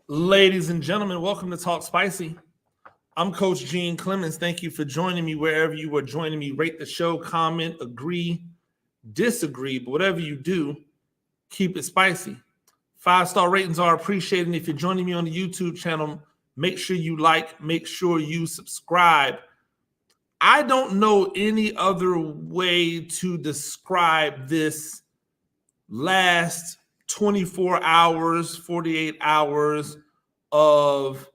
Ladies and gentlemen, welcome to Talk Spicy. I'm Coach Gene Clemens. Thank you for joining me wherever you are joining me. Rate the show, comment, agree, disagree, but whatever you do, keep it spicy. 5-star ratings are appreciated. And if you're joining me on the YouTube channel, make sure you like, make sure you subscribe. I don't know any other way to describe this last 24 hours, 48 hours of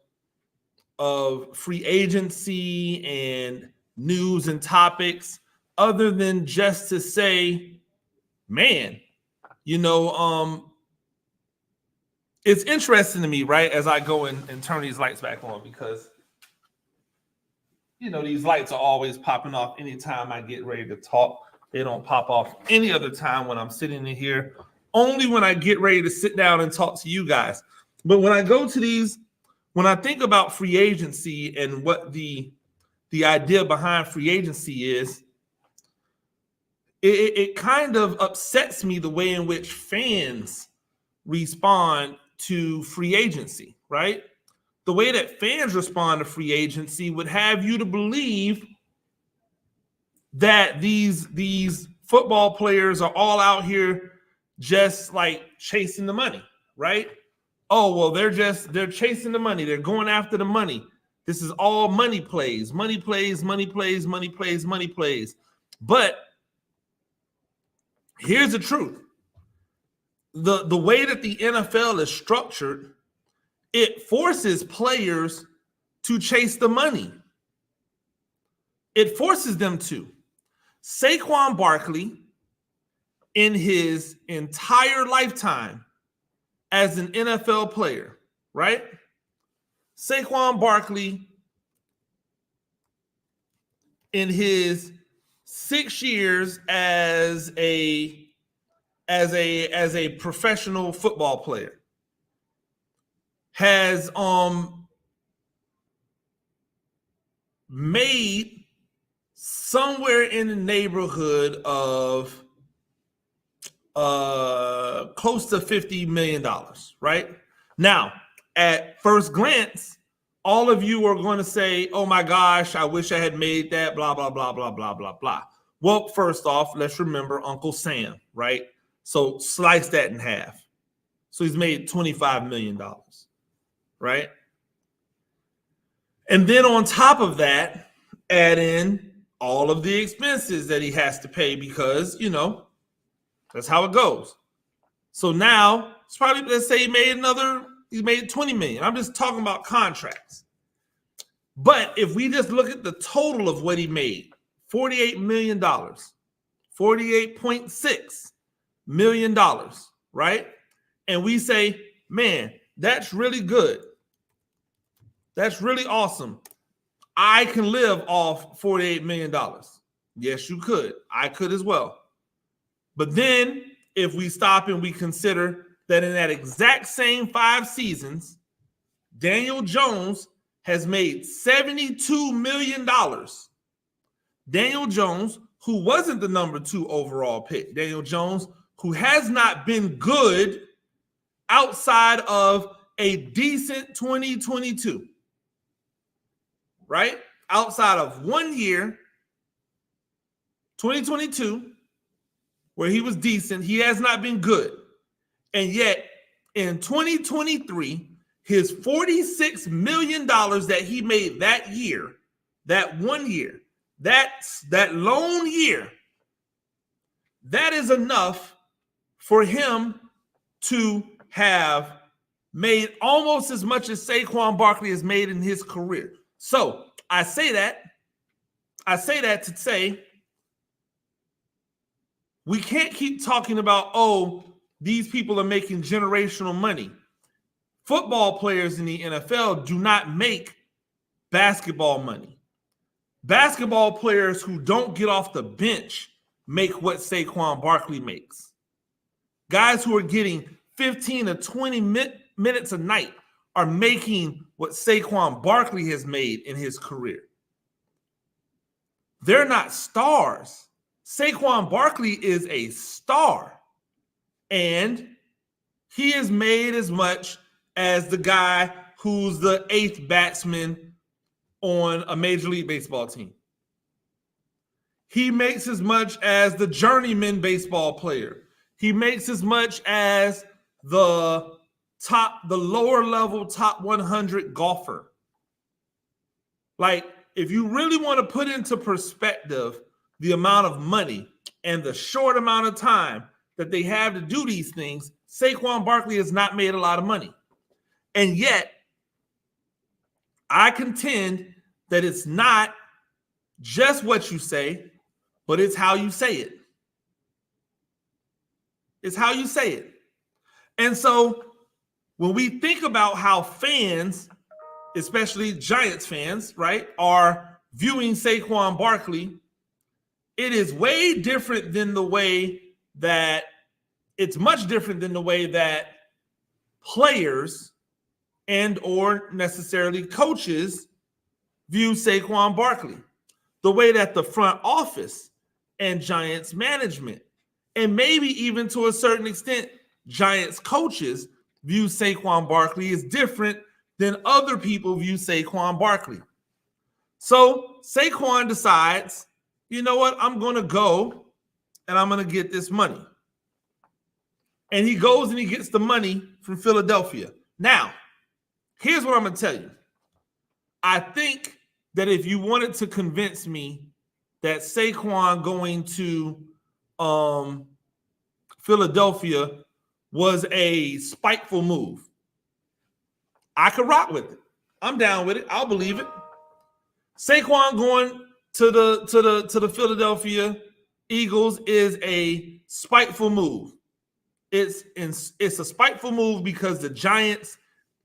free agency and news and topics other than just to say, man, it's interesting to me, right, as I go and turn these lights back on because, these lights are always popping off anytime I get ready to talk. They don't pop off any other time when I'm sitting in here, only when I get ready to sit down and talk to you guys. But when I go to these, when I think about free agency and what the idea behind free agency is, it kind of upsets me the way in which fans respond to free agency, right? The way that fans respond to free agency would have you to believe that these football players are all out here just like chasing the money, right? Oh, well, they're chasing the money. They're going after the money. This is all money plays, money plays, money plays, money plays, money plays. But here's the truth. The way that the NFL is structured, it forces players to chase the money. It forces them to. Saquon Barkley, in his entire lifetime as an NFL player, right? Saquon Barkley, in his 6 years as a professional football player, has made somewhere in the neighborhood of close to $50 million, right? Now, at first glance, all of you are going to say, oh my gosh, I wish I had made that, blah, blah, blah, blah, blah, blah, blah. Well, first off, let's remember Uncle Sam, right? So slice that in half. So he's made $25 million, right? And then on top of that, add in all of the expenses that he has to pay because, that's how it goes. So now it's probably, let's say he made 20 million. I'm just talking about contracts. But if we just look at the total of what he made, $48 million, $48.6 million, right? And we say, man, that's really good. That's really awesome. I can live off $48 million. Yes, you could. I could as well. But then if we stop and we consider that in that exact same 5 seasons, Daniel Jones has made $72 million. Daniel Jones, who wasn't the number 2 overall pick. Daniel Jones, who has not been good outside of a decent 2022. Right? Outside of 1 year, 2022, where he was decent, he has not been good. And yet, in 2023, his $46 million that he made that year, that 1 year, that lone year, that is enough for him to have made almost as much as Saquon Barkley has made in his career. So I say that to say we can't keep talking about, oh, these people are making generational money. Football players in the NFL do not make basketball money. Basketball players who don't get off the bench make what Saquon Barkley makes. Guys who are getting 15 to 20 minutes a night are making what Saquon Barkley has made in his career. They're not stars. Saquon Barkley is a star. And he has made as much as the guy who's the 8th batsman on a Major League Baseball team. He makes as much as the journeyman baseball player. He makes as much as the lower level top 100 golfer. Like, if you really want to put into perspective the amount of money and the short amount of time that they have to do these things, Saquon Barkley has not made a lot of money. And yet, I contend that it's not just what you say, but it's how you say it. It's how you say it. And so when we think about how fans, especially Giants fans, right, are viewing Saquon Barkley, it is way different than the way that it's much different than the way that players and or necessarily coaches view Saquon Barkley. The way that the front office and Giants management, and maybe even to a certain extent, Giants coaches view Saquon Barkley is different than other people view Saquon Barkley. So Saquon decides, you know what, I'm going to go and I'm going to get this money. And he goes and he gets the money from Philadelphia. Now, here's what I'm going to tell you. I think that if you wanted to convince me that Saquon going to Philadelphia was a spiteful move, I could rock with it. I'm down with it. I'll believe it. Saquon going to the Philadelphia Eagles is a spiteful move. It's a spiteful move because the Giants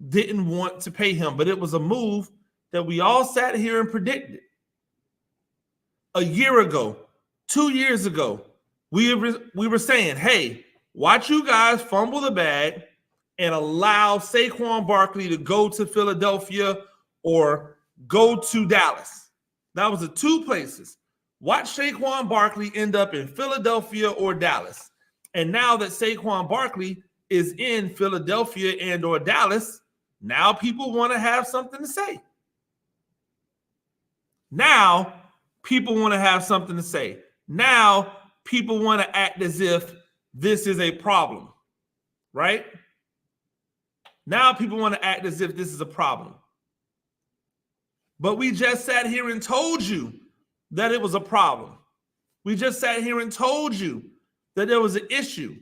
didn't want to pay him, but it was a move that we all sat here and predicted. A year ago, 2 years ago, we were saying, hey, watch you guys fumble the bag and allow Saquon Barkley to go to Philadelphia or go to Dallas. That was the two places. Watch Saquon Barkley end up in Philadelphia or Dallas. And now that Saquon Barkley is in Philadelphia and or Dallas, now people want to have something to say. Now people want to have something to say. Now people want to act as if this is a problem, right? Now people want to act as if this is a problem. But we just sat here and told you that it was a problem. We just sat here and told you that there was an issue,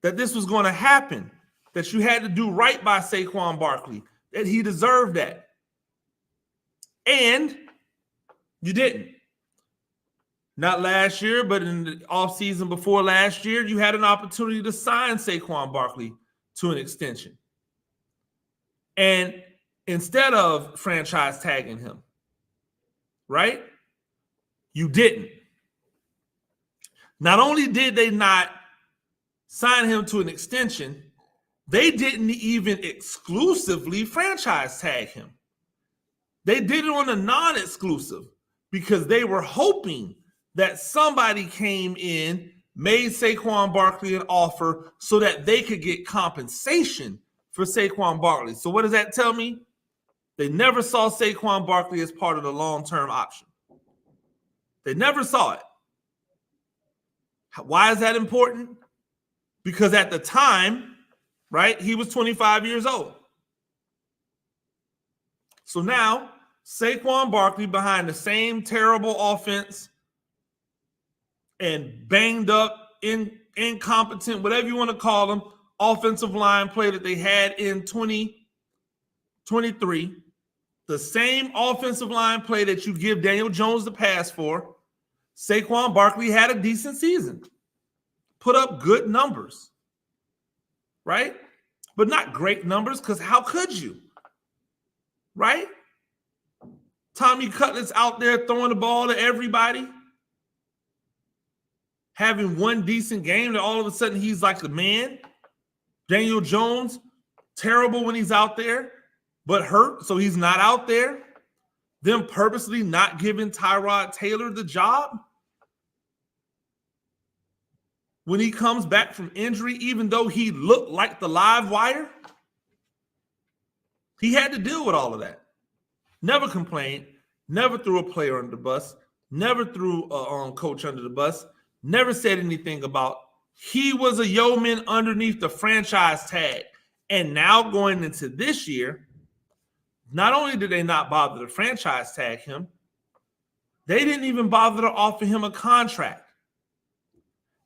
that this was going to happen, that you had to do right by Saquon Barkley, that he deserved that. And you didn't. Not last year, but in the offseason before last year, you had an opportunity to sign Saquon Barkley to an extension. And instead of franchise tagging him, right? You didn't. Not only did they not sign him to an extension, they didn't even exclusively franchise tag him. They did it on a non-exclusive because they were hoping that somebody came in, made Saquon Barkley an offer so that they could get compensation for Saquon Barkley. So what does that tell me? They never saw Saquon Barkley as part of the long-term option. They never saw it. Why is that important? Because at the time, right, he was 25 years old. So now, Saquon Barkley behind the same terrible offense and banged up, incompetent, whatever you want to call them, offensive line play that they had in 2023, the same offensive line play that you give Daniel Jones the pass for, Saquon Barkley had a decent season, put up good numbers, right? But not great numbers, because how could you, right? Tommy Cutler's out there throwing the ball to everybody, having one decent game, that all of a sudden he's like the man. Daniel Jones, terrible when he's out there, but hurt, so he's not out there. Them purposely not giving Tyrod Taylor the job when he comes back from injury, even though he looked like the live wire. He had to deal with all of that. Never complained, never threw a player under the bus, never threw a coach under the bus, never said anything about he was a yeoman underneath the franchise tag. And now going into this year, not only did they not bother to franchise tag him, they didn't even bother to offer him a contract.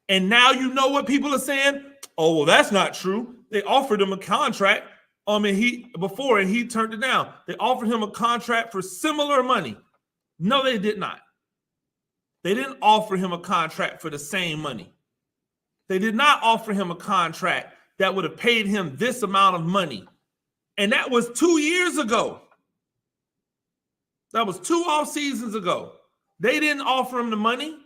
And now you know what people are saying? Oh, well, that's not true. They offered him a contract. Before he turned it down. They offered him a contract for similar money. No, they did not. They didn't offer him a contract for the same money. They did not offer him a contract that would have paid him this amount of money. And that was 2 years ago. That was 2 off seasons ago. They didn't offer him the money.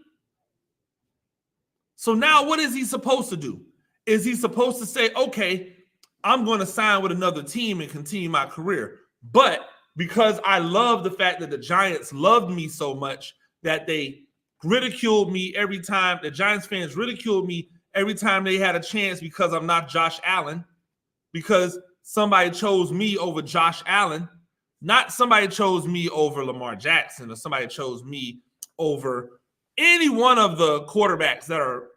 So now what is he supposed to do? Is he supposed to say, okay, I'm going to sign with another team and continue my career? But because I love the fact that the Giants loved me so much that they ridiculed me every time, the Giants fans ridiculed me every time they had a chance because I'm not Josh Allen, because somebody chose me over Josh Allen, not somebody chose me over Lamar Jackson or somebody chose me over any one of the quarterbacks that are,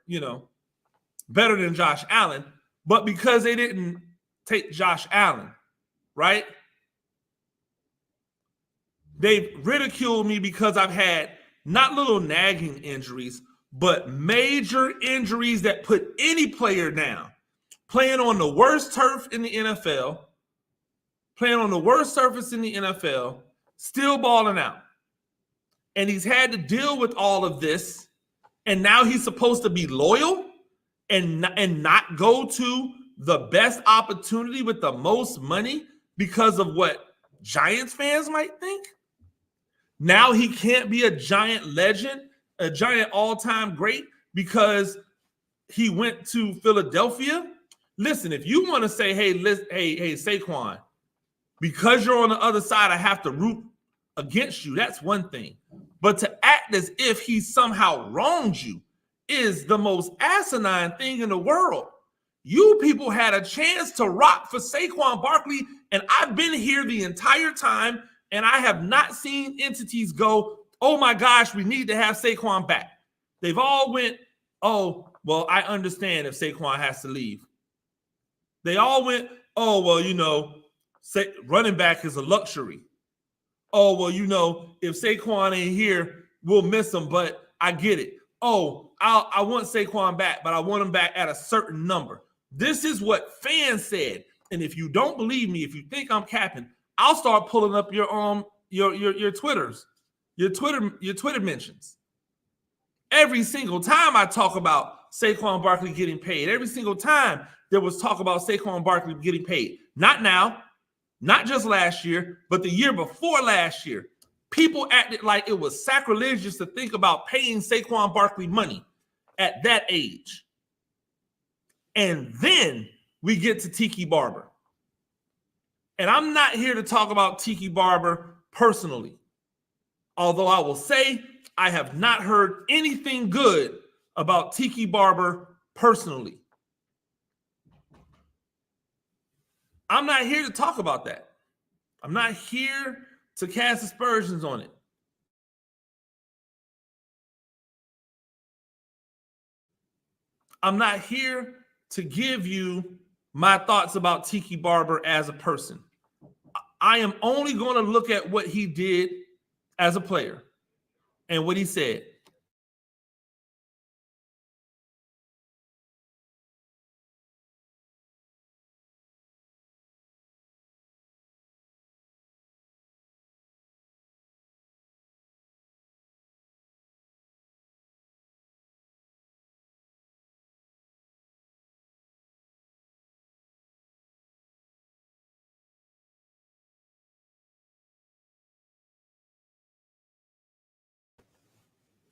better than Josh Allen, but because they didn't take Josh Allen, right? They've ridiculed me because I've had not little nagging injuries, but major injuries that put any player down. Playing on the worst turf in the NFL, playing on the worst surface in the NFL, still balling out. And he's had to deal with all of this, and now he's supposed to be loyal and not go to the best opportunity with the most money because of what Giants fans might think. Now he can't be a Giant legend, a Giant all-time great because he went to Philadelphia. Listen, if you want to say, hey, Saquon, because you're on the other side, I have to root against you, that's one thing. But to act as if he somehow wronged you is the most asinine thing in the world. You people had a chance to rock for Saquon Barkley, and I've been here the entire time, and I have not seen entities go, oh my gosh, we need to have Saquon back. They've all went, oh, well, I understand if Saquon has to leave. They all went, oh, well, running back is a luxury. Oh, well, if Saquon ain't here, we'll miss him, but I get it. Oh, I want Saquon back, but I want him back at a certain number. This is what fans said. And if you don't believe me, if you think I'm capping, I'll start pulling up your Twitters, your Twitter mentions. Every single time I talk about Saquon Barkley getting paid, every single time there was talk about Saquon Barkley getting paid. Not now, not just last year, but the year before last year. People acted like it was sacrilegious to think about paying Saquon Barkley money at that age. And then we get to Tiki Barber. And I'm not here to talk about Tiki Barber personally. Although I will say I have not heard anything good about Tiki Barber personally. I'm not here to talk about that. I'm not here to cast aspersions on it. I'm not here to give you my thoughts about Tiki Barber as a person. I am only going to look at what he did as a player and what he said.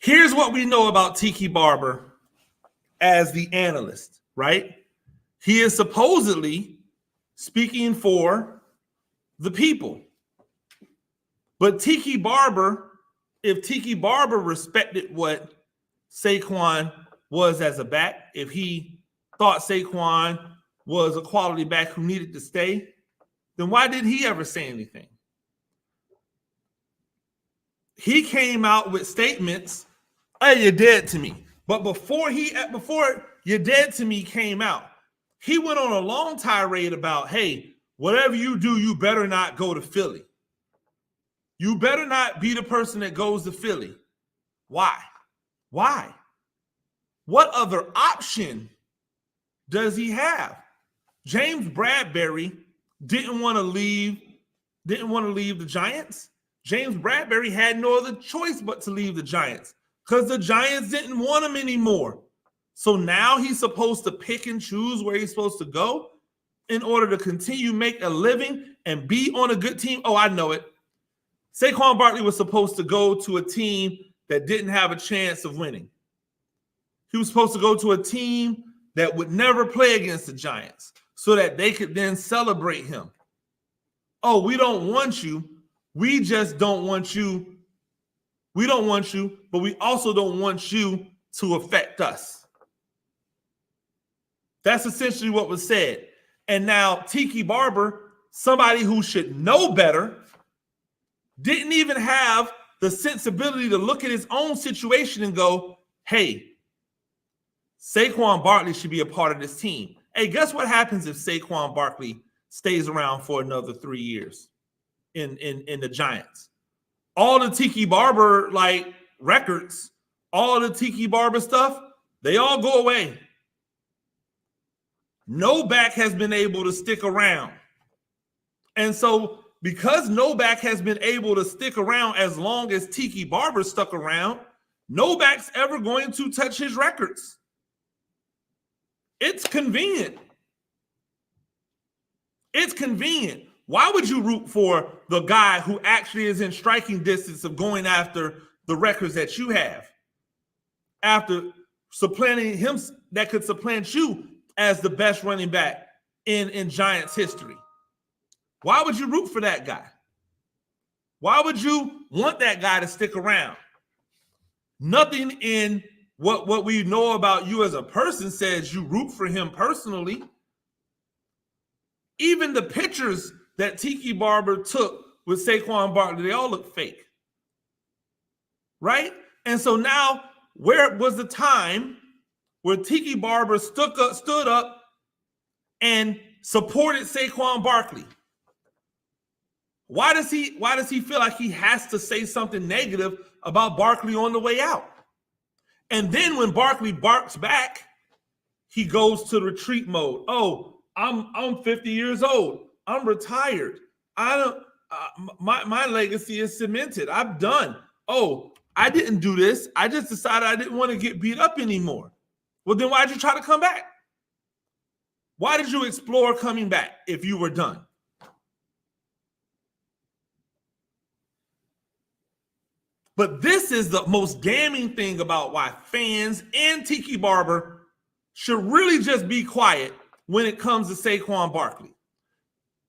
Here's what we know about Tiki Barber as the analyst, right? He is supposedly speaking for the people. But Tiki Barber, if Tiki Barber respected what Saquon was as a back, if he thought Saquon was a quality back who needed to stay, then why did he ever say anything? He came out with statements, hey, you're dead to me. But before you're dead to me came out, he went on a long tirade about, hey, whatever you do, you better not go to Philly. You better not be the person that goes to Philly. Why? Why? What other option does he have? James Bradbury didn't want to leave the Giants. James Bradbury had no other choice but to leave the Giants because the Giants didn't want him anymore. So now he's supposed to pick and choose where he's supposed to go in order to continue make a living and be on a good team. Oh, I know it. Saquon Barkley was supposed to go to a team that didn't have a chance of winning. He was supposed to go to a team that would never play against the Giants so that they could then celebrate him. Oh, we don't want you. We just don't want you. We don't want you, but we also don't want you to affect us. That's essentially what was said. And now Tiki Barber, somebody who should know better, didn't even have the sensibility to look at his own situation and go, hey, Saquon Barkley should be a part of this team. Hey, guess what happens if Saquon Barkley stays around for another 3 years in the Giants? All the Tiki Barber records, all the Tiki Barber stuff, they all go away. No back has been able to stick around. And so because no back has been able to stick around as long as Tiki Barber stuck around, no back's ever going to touch his records. It's convenient. It's convenient. Why would you root for the guy who actually is in striking distance of going after the records that you have? After supplanting him, that could supplant you as the best running back in Giants history. Why would you root for that guy? Why would you want that guy to stick around? Nothing in what we know about you as a person says you root for him personally. Even the pictures that Tiki Barber took with Saquon Barkley, they all look fake. Right? And so now, where was the time where Tiki Barber stood up and supported Saquon Barkley? Why does he feel like he has to say something negative about Barkley on the way out? And then when Barkley barks back, he goes to retreat mode. Oh, I'm 50 years old. I'm retired. My legacy is cemented. I'm done. Oh, I didn't do this. I just decided I didn't want to get beat up anymore. Well, then why did you try to come back? Why did you explore coming back if you were done? But this is the most damning thing about why fans and Tiki Barber should really just be quiet when it comes to Saquon Barkley.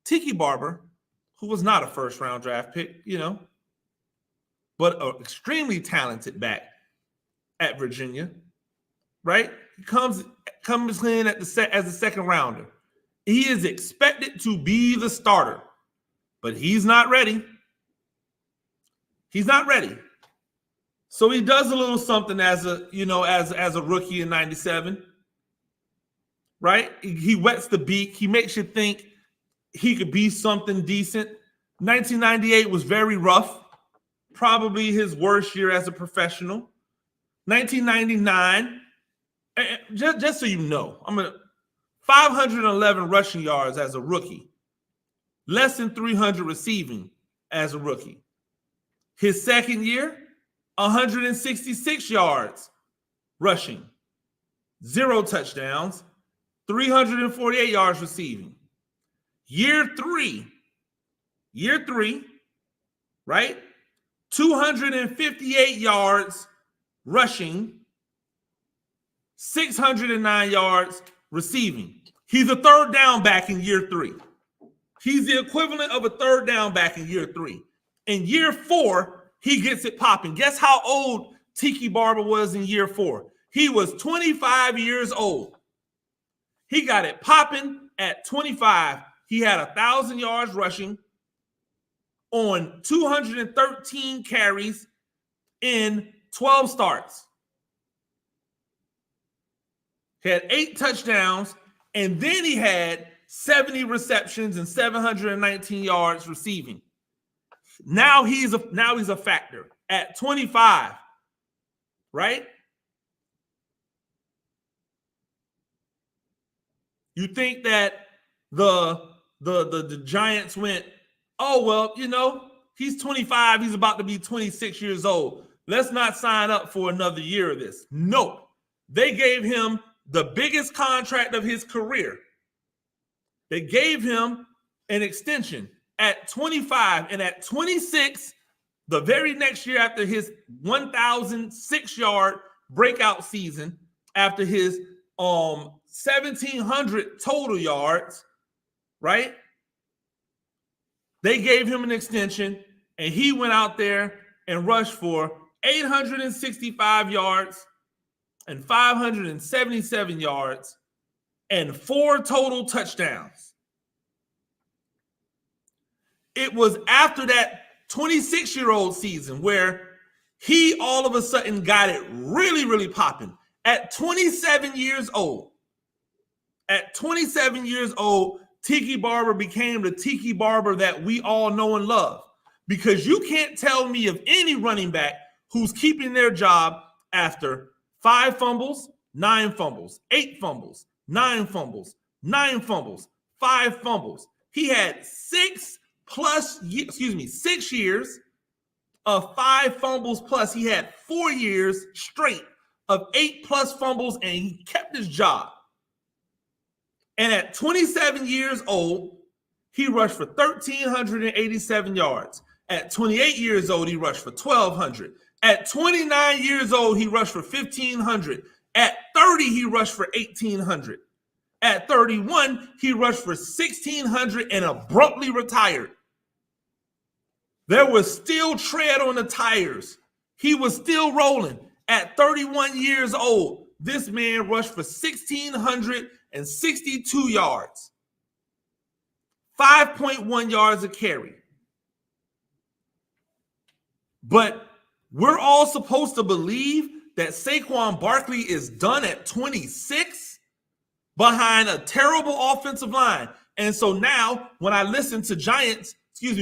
Tiki Barber, who was not a first-round draft pick, but an extremely talented back at Virginia, right? He comes in as a second rounder. He is expected to be the starter, but he's not ready. He's not ready. So he does a little something as a rookie in 97, right? He wets the beak. He makes you think he could be something decent. 1998 was very rough, probably his worst year as a professional. 1999, just so you know, 511 rushing yards as a rookie, less than 300 receiving as a rookie. His second year, 166 yards rushing, 0 touchdowns, 348 yards receiving. Year three, right? 258 yards rushing, 609 yards receiving. He's a third down back in year 3. He's the equivalent of a third down back in year 3. In year 4, he gets it popping. Guess how old Tiki Barber was in year 4? He was 25 years old. He got it popping at 25. He had 1,000 yards rushing on 213 carries in 12 starts. He had 8 touchdowns, and then he had 70 receptions and 719 yards receiving. Now he's a factor at 25, right? You think that the Giants went, oh, well, you know, he's 25. He's about to be 26 years old. Let's not sign up for another year of this. No, they gave him the biggest contract of his career. They gave him an extension at 25, and at 26, the very next year after his 1,006-yard breakout season, after his 1,700 total yards, right? They gave him an extension, and he went out there and rushed for 865 yards and 577 yards and 4 total touchdowns. It was after that 26-year-old season where he all of a sudden got it really, really popping. At 27 years old, Tiki Barber became the Tiki Barber that we all know and love. Because you can't tell me of any running back who's keeping their job after 5 fumbles, 9 fumbles, 8 fumbles, 9 fumbles, 9 fumbles, 5 fumbles. He had 6 years of 5 fumbles plus. He had 4 years straight of 8+ fumbles, and he kept his job. And at 27 years old, he rushed for 1,387 yards. At 28 years old, he rushed for 1,200. At 29 years old, he rushed for 1,500. At 30, he rushed for 1,800. At 31, he rushed for 1,600 and abruptly retired. There was still tread on the tires. He was still rolling. At 31 years old, this man rushed for 1,662 yards, 5.1 yards a carry. But we're all supposed to believe that Saquon Barkley is done at 26 behind a terrible offensive line. And so now when I listen to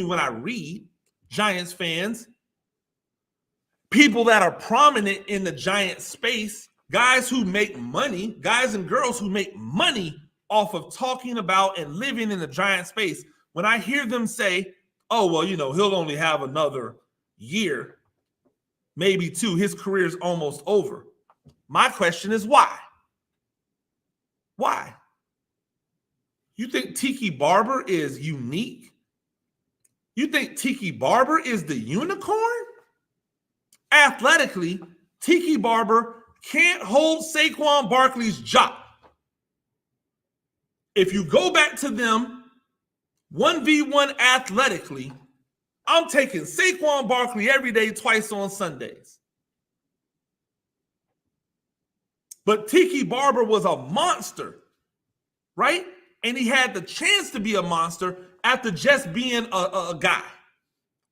when I read Giants fans, people that are prominent in the Giants space, guys who make money, guys and girls who make money off of talking about and living in the Giant space, when I hear them say, oh, well, you know, he'll only have another year, maybe 2, his career's almost over. My question is why? Why? You think Tiki Barber is unique? You think Tiki Barber is the unicorn? Athletically, Tiki Barber can't hold Saquon Barkley's job. If you go back to them 1v1 athletically, I'm taking Saquon Barkley every day, twice on Sundays. But Tiki Barber was a monster, right? And he had the chance to be a monster after just being a guy.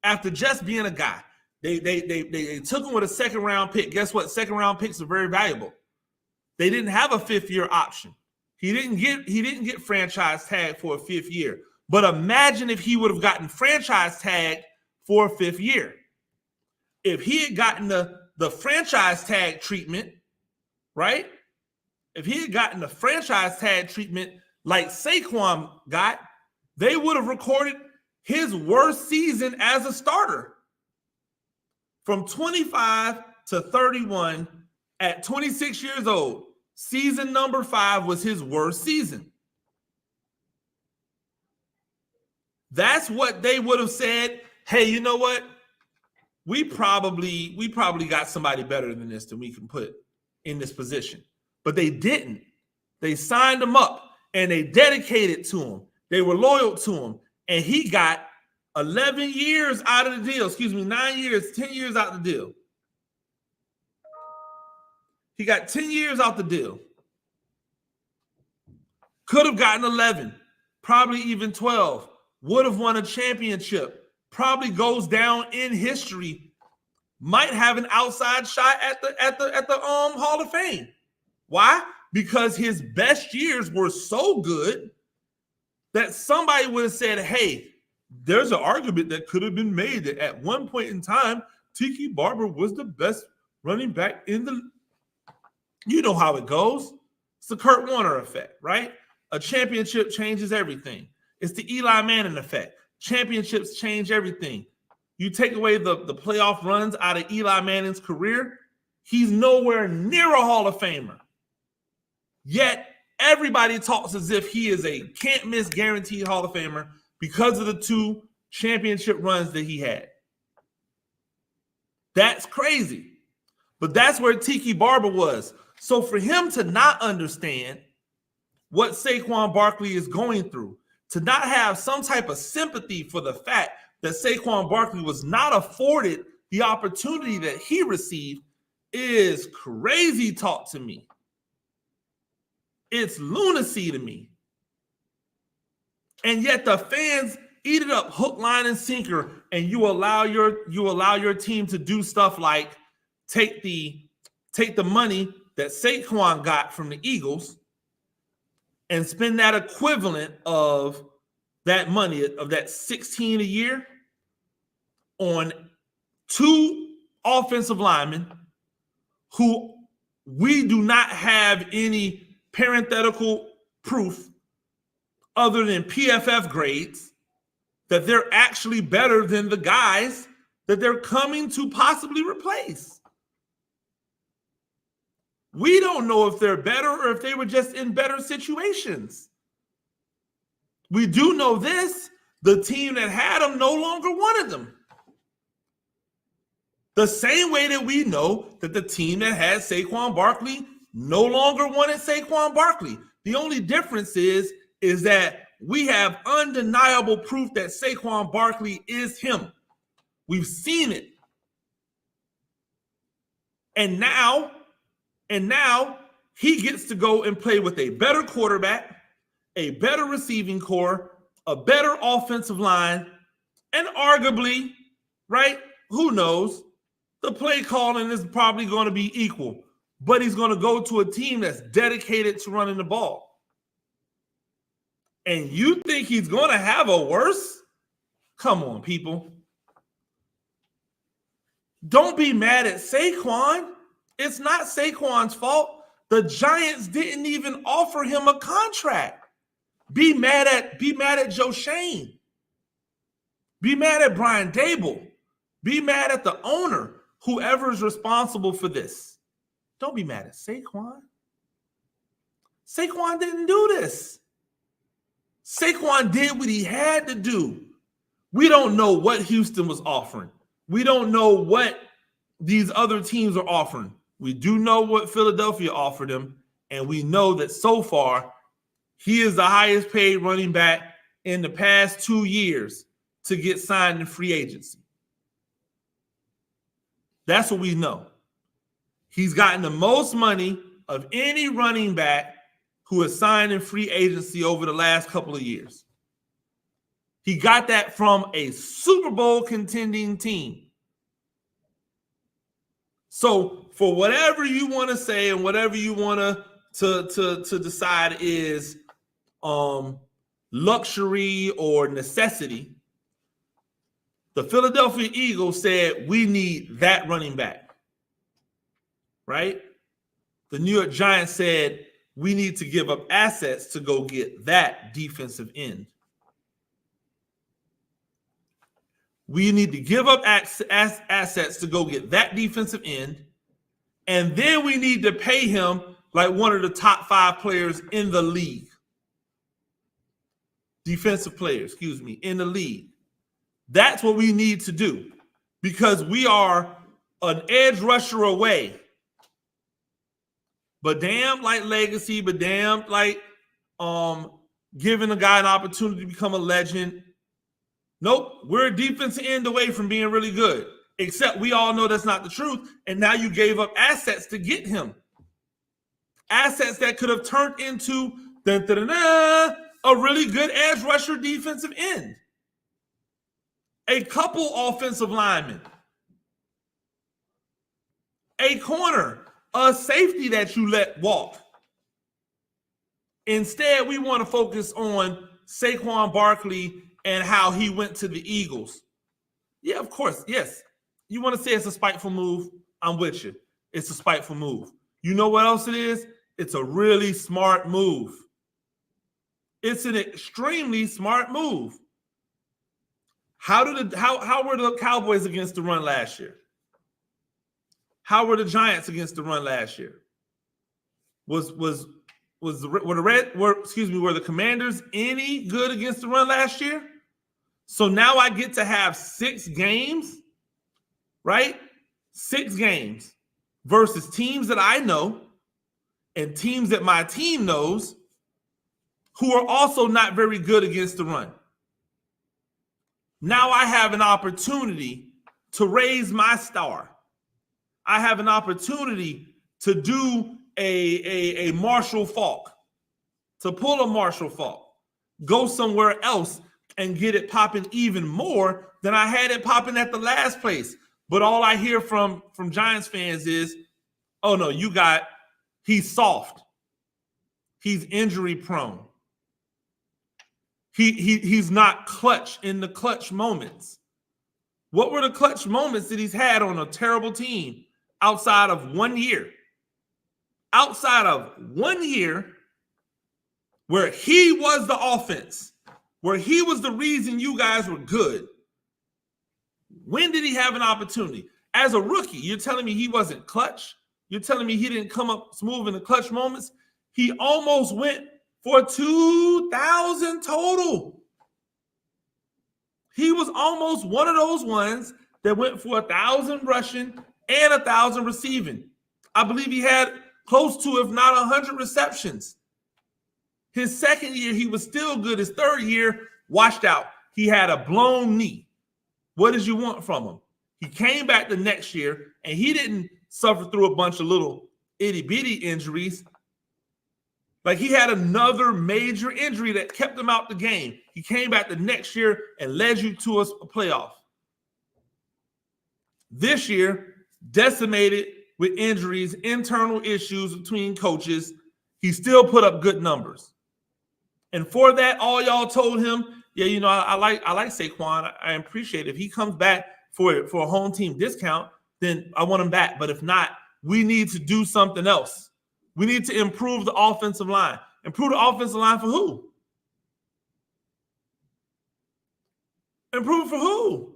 After just being a guy. They took him with a 2nd round pick. Guess what? 2nd round picks are very valuable. They didn't have a 5th year option. He didn't get franchise tag for a 5th year. But imagine if he would have gotten franchise tag for a 5th year. If he had gotten the franchise tag treatment, right? If he had gotten the franchise tag treatment like Saquon got, they would have recorded his worst season as a starter. From 25 to 31, at 26 years old, season number 5 was his worst season. That's what they would have said. Hey, you know what? We probably got somebody better than this than we can put in this position. But they didn't. They signed him up and they dedicated to him. They were loyal to him. And he got 11 years out of the deal. 9 years, 10 years out the deal. He got 10 years out the deal. Could have gotten 11. probably even 12, would have won a championship, probably goes down in history, might have an outside shot at the Hall of Fame. Why? Because his best years were so good that somebody would have said, hey, there's an argument that could have been made that at one point in time, Tiki Barber was the best running back in the. You know how it goes. It's the Kurt Warner effect, right? A championship changes everything. It's the Eli Manning effect. Championships change everything. You take away the playoff runs out of Eli Manning's career, he's nowhere near a Hall of Famer. Yet, everybody talks as if he is a can't-miss guaranteed Hall of Famer because of the 2 championship runs that he had. That's crazy. But that's where Tiki Barber was. So for him to not understand what Saquon Barkley is going through, to not have some type of sympathy for the fact that Saquon Barkley was not afforded the opportunity that he received is crazy talk to me. It's lunacy to me. And yet the fans eat it up hook, line, and sinker, and you allow your team to do stuff like take the money that Saquon got from the Eagles and spend that equivalent of that money, of that 16 a year, on 2 offensive linemen who we do not have any parenthetical proof other than PFF grades that they're actually better than the guys that they're coming to possibly replace. We don't know if they're better or if they were just in better situations. We do know this: the team that had them no longer wanted them. The same way that we know that the team that had Saquon Barkley no longer wanted Saquon Barkley. The only difference is that we have undeniable proof that Saquon Barkley is him. We've seen it. And now he gets to go and play with a better quarterback, a better receiving core, a better offensive line, and arguably, right, who knows, the play calling is probably going to be equal, but he's going to go to a team that's dedicated to running the ball. And you think he's going to have a worse? Come on, people. Don't be mad at Saquon. It's not Saquon's fault. The Giants didn't even offer him a contract. Be mad at Joe Shane. Be mad at Brian Dable. Be mad at the owner, whoever is responsible for this. Don't be mad at Saquon. Saquon didn't do this. Saquon did what he had to do. We don't know what Houston was offering. We don't know what these other teams are offering. We do know what Philadelphia offered him, and we know that so far he is the highest paid running back in the past 2 years to get signed in free agency. That's what we know. He's gotten the most money of any running back who has signed in free agency over the last couple of years. He got that from a Super Bowl contending team. So for whatever you want to say and whatever you want to decide is luxury or necessity, the Philadelphia Eagles said, we need that running back, right? The New York Giants said, we need to give up assets to go get that defensive end. We need to give up assets to go get that defensive end, and then we need to pay him like one of the top 5 players in the league. Defensive players, in the league. That's what we need to do because we are an edge rusher away. But damn like legacy, but damn like giving a guy an opportunity to become a legend. Nope, we're a defensive end away from being really good. Except we all know that's not the truth. And now you gave up assets to get him. Assets that could have turned into a a really good edge rusher defensive end, a couple offensive linemen, a corner, a safety that you let walk. Instead, we want to focus on Saquon Barkley and how he went to the Eagles. Yeah, of course. Yes. You want to say it's a spiteful move? I'm with you. It's a spiteful move. You know what else it is? It's a really smart move. It's an extremely smart move. How were the Cowboys against the run last year? How were the Giants against the run last year? Were the Commanders any good against the run last year? So now I get to have 6 games, right? 6 games versus teams that I know and teams that my team knows who are also not very good against the run. Now I have an opportunity to raise my star. I have an opportunity to do a Marshall Faulk, to pull a Marshall Faulk, go somewhere else and get it popping even more than I had it popping at the last place. But all I hear from Giants fans is, oh no, he's soft. He's injury prone. He's not clutch in the clutch moments. What were the clutch moments that he's had on a terrible team outside of 1 year? Outside of 1 year where he was the offense, where he was the reason you guys were good. When did he have an opportunity? As a rookie, you're telling me he wasn't clutch? You're telling me he didn't come up smooth in the clutch moments? He almost went for 2,000 total. He was almost one of those ones that went for 1,000 rushing and 1,000 receiving. I believe he had close to, if not 100 receptions. His second year, he was still good. His third year, washed out. He had a blown knee. What did you want from him? He came back the next year, and he didn't suffer through a bunch of little itty-bitty injuries. Like, he had another major injury that kept him out the game. He came back the next year and led you to a playoff. This year, decimated with injuries, internal issues between coaches, he still put up good numbers. And for that, all y'all told him, yeah, you know, I like Saquon. I appreciate it. If he comes back for a home team discount, then I want him back. But if not, we need to do something else. We need to improve the offensive line. Improve the offensive line for who? Improve it for who?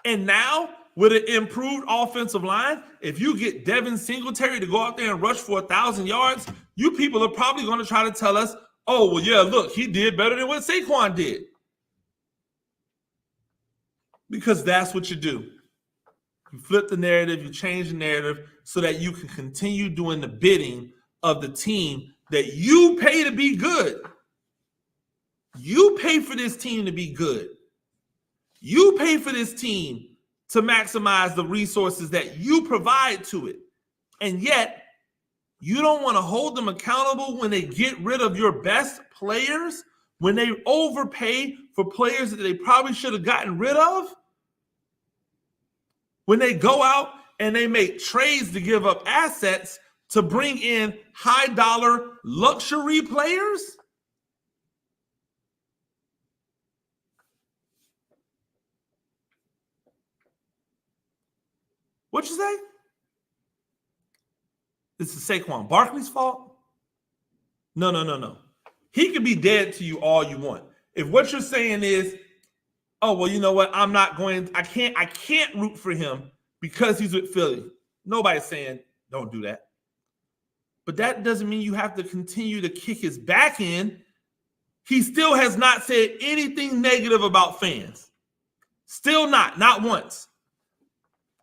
And now, with an improved offensive line, if you get Devin Singletary to go out there and rush for 1,000 yards, you people are probably going to try to tell us, oh, well, yeah, look, he did better than what Saquon did. Because that's what you do. You flip the narrative, you change the narrative so that you can continue doing the bidding of the team that you pay to be good. You pay for this team to be good. You pay for this team to maximize the resources that you provide to it. And yet, you don't want to hold them accountable when they get rid of your best players, when they overpay for players that they probably should have gotten rid of, when they go out and they make trades to give up assets to bring in high-dollar luxury players. What'd you say? This is Saquon Barkley's fault? No. He can be dead to you all you want. If what you're saying is, oh, well, you know what? I can't root for him because he's with Philly. Nobody's saying don't do that. But that doesn't mean you have to continue to kick his back in. He still has not said anything negative about fans. Still not once.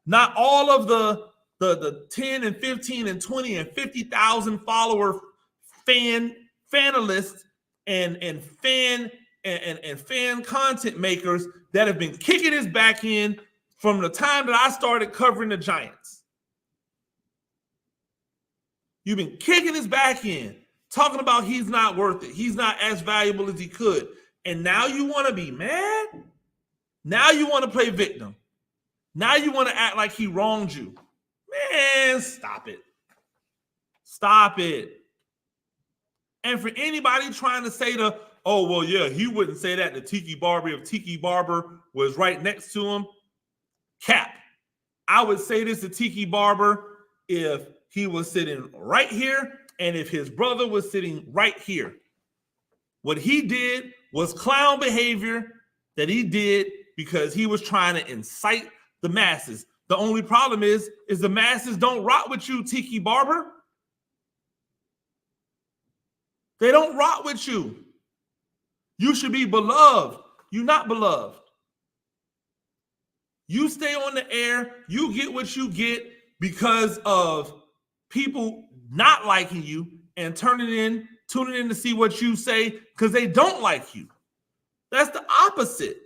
Not all of the 10 and 15 and 20 and 50,000 follower fanalists and fan content makers that have been kicking his back in from the time that I started covering the Giants. You've been kicking his back in, talking about he's not worth it. He's not as valuable as he could. And now you want to be mad? Now you want to play victim. Now you want to act like he wronged you. Man, stop it. Stop it. And for anybody trying to say oh, well, yeah, he wouldn't say that to Tiki Barber if Tiki Barber was right next to him. Cap. I would say this to Tiki Barber if he was sitting right here and if his brother was sitting right here. What he did was clown behavior that he did because he was trying to incite the masses. The only problem is the masses don't rock with you, Tiki Barber. They don't rock with you. You should be beloved. You're not beloved. You stay on the air. You get what you get because of people not liking you and tuning in to see what you say because they don't like you. That's the opposite.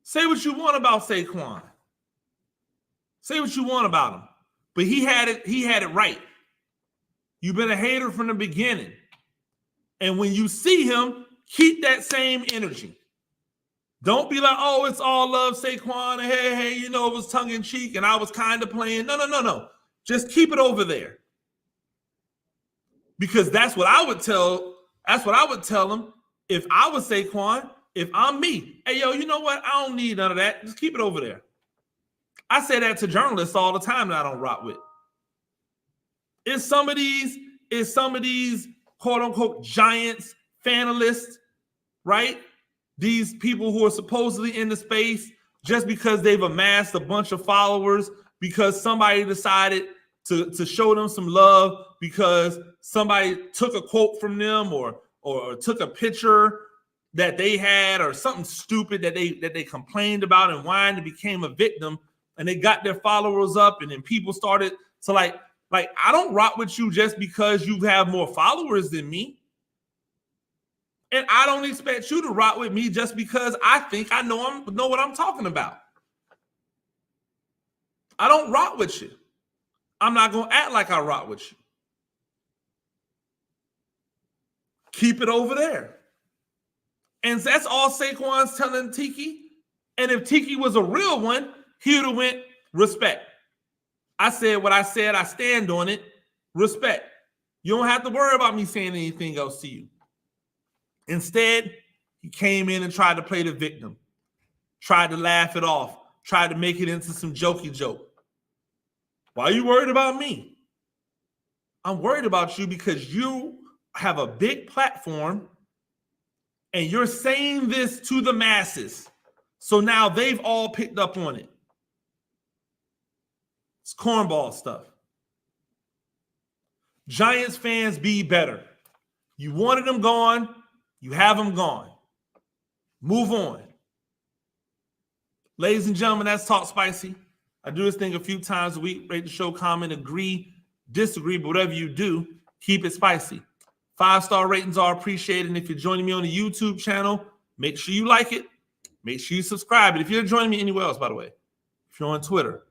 Say what you want about Saquon. Say what you want about him. But he had it right. You've been a hater from the beginning. And when you see him, keep that same energy. Don't be like, oh, it's all love, Saquon. And hey, it was tongue in cheek and I was kind of playing. No. Just keep it over there. Because that's what I would tell him if I was Saquon, if I'm me. Hey, yo, you know what? I don't need none of that. Just keep it over there. I say that to journalists all the time that I don't rock with. It's some of these quote unquote giants, fanalists, right? These people who are supposedly in the space just because they've amassed a bunch of followers, because somebody decided to show them some love, because somebody took a quote from them or took a picture that they had or something stupid that they complained about and whined and became a victim, and they got their followers up, and then people started to like I don't rock with you just because you have more followers than me. And I don't expect you to rock with me just because I think I know what I'm talking about. I don't rock with you. I'm not going to act like I rock with you. Keep it over there. And that's all Saquon's telling Tiki. And if Tiki was a real one, he would have went, respect. I said what I said. I stand on it. Respect. You don't have to worry about me saying anything else to you. Instead, he came in and tried to play the victim, tried to laugh it off, tried to make it into some jokey joke. Why are you worried about me? I'm worried about you because you have a big platform and you're saying this to the masses. So now they've all picked up on it. It's cornball stuff. Giants fans, be better. You wanted them gone. You have them gone. Move on. Ladies and gentlemen, that's Talk Spicy. I do this thing a few times a week. Rate the show, comment, agree, disagree, but whatever you do, keep it spicy. 5-star ratings are appreciated. And if you're joining me on the YouTube channel, make sure you like it. Make sure you subscribe. And if you're joining me anywhere else, by the way, if you're on Twitter,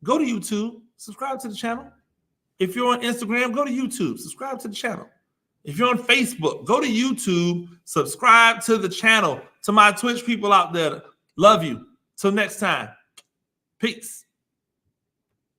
go to YouTube, subscribe to the channel. If you're on Instagram, go to YouTube, subscribe to the channel. If you're on Facebook, go to YouTube, subscribe to the channel. To my Twitch people out there, love you. Till next time, peace.